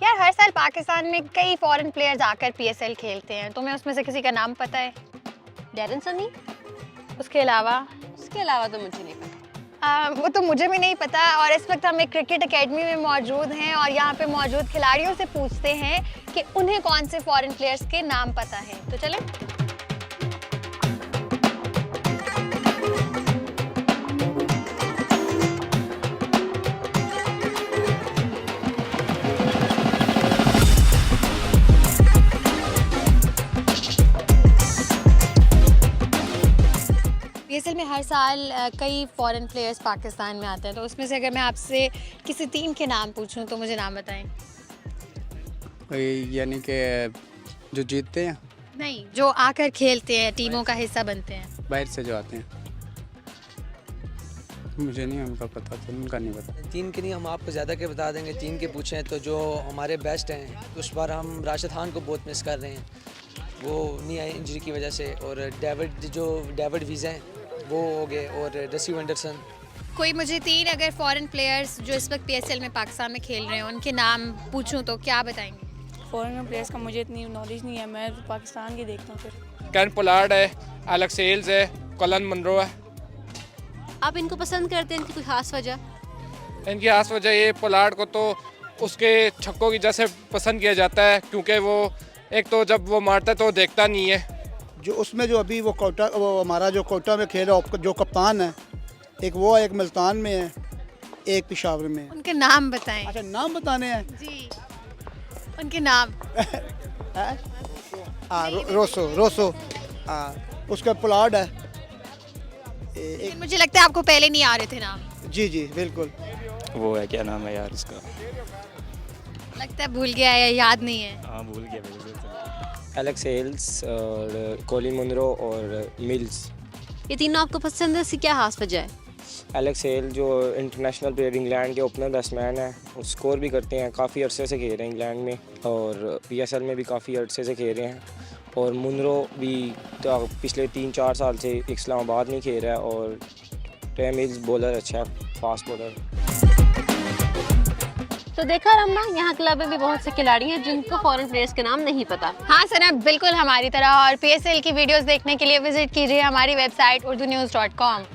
यार हर साल पाकिस्तान में कई फॉरेन प्लेयर्स आकर पीएसएल खेलते हैं, तुम्हें उसमें से किसी का नाम पता है? डैरन सनी। उसके अलावा तो मुझे नहीं पता। वो तो मुझे भी नहीं पता। और इस वक्त हम एक क्रिकेट एकेडमी में मौजूद हैं और यहाँ पे मौजूद खिलाड़ियों से पूछते हैं कि उन्हें कौन से फॉरेन प्लेयर्स के नाम पता है। तो चलें। पीएसएल में हर साल कई फॉरेन प्लेयर्स पाकिस्तान में आते हैं, तो उसमें से अगर मैं आपसे किसी टीम के नाम पूछूं तो मुझे नाम बताएं। यानी कि जो जीतते हैं? नहीं, जो आकर खेलते हैं, टीमों का हिस्सा बनते हैं। बाहर से जो आते हैं, मुझे नहीं उनका पता, तो उनका नहीं पता। टीम के नहीं हम आपको ज़्यादा के बता देंगे। टीम के पूछें तो जो हमारे बेस्ट हैं, उस बार हम राशिद खान को बहुत मिस कर रहे हैं, वो नहीं आए इंजरी की वजह से। और डेविड वीज़ा हैं वो हो गए, और रसी एंडरसन। कोई मुझे 3 अगर फॉरेन प्लेयर्स जो इस वक्त पीएसएल में पाकिस्तान में खेल रहे हैं उनके नाम पूछूं तो क्या बताएंगे? फॉरेन प्लेयर्स का मुझे इतनी नॉलेज नहीं है, मैं तो पाकिस्तान के देखता हूँ। फिर कैन पोलार्ड है, एलेक्स हेल्स है, कोलन मुनरो है। आप इनको पसंद करते हैं, इनकी कोई खास वजह? इनकी खास वजह ये, पोलार्ड को तो उसके छक्कों की वजह से पसंद किया जाता है, क्योंकि वो एक तो जब वो मारता है तो देखता नहीं है। जो उसमें जो अभी वो हमारा जो कोटा में खेल रहा जो कप्तान है, एक वो है, एक मुल्तान में है, एक पेशावर में है। उनके नाम बताएं। अच्छा, नाम बताने हैं जी, उनके नाम। रोसो उसका पोलार्ड है। लेकिन मुझे लगता है आपको पहले नहीं आ रहे थे नाम। जी जी बिल्कुल। वो है, क्या नाम है यार उसका? लगता है भूल गया है, याद नहीं है। हाँ भूल गया बिल्कुल। एलेक्स हेल्स और कोलिन मुनरो और मिल्स। ये तीनों आपको पसंद है, इसकी क्या खास वजह है? एलेक्स हेल जो इंटरनेशनल प्लेयर इंग्लैंड के ओपनर बैट्समैन है, वो स्कोर भी करते हैं, काफ़ी अरसे से खेल रहे हैं इंग्लैंड में और पीएसएल में भी काफ़ी अरसे से खेल रहे हैं। और मुनरो भी तो पिछले 3-4 साल से इस्लामाबाद में खेल रहा है। और मिल्स बॉलर अच्छा है, फास्ट बॉलर। तो देखा रमना, यहाँ क्लब में भी बहुत से खिलाड़ी हैं जिनको फॉरेन प्लेयर्स के नाम नहीं पता। हाँ सना, बिल्कुल हमारी तरह। और पीएसएल की वीडियोस देखने के लिए विजिट कीजिए हमारी वेबसाइट urdunews.com।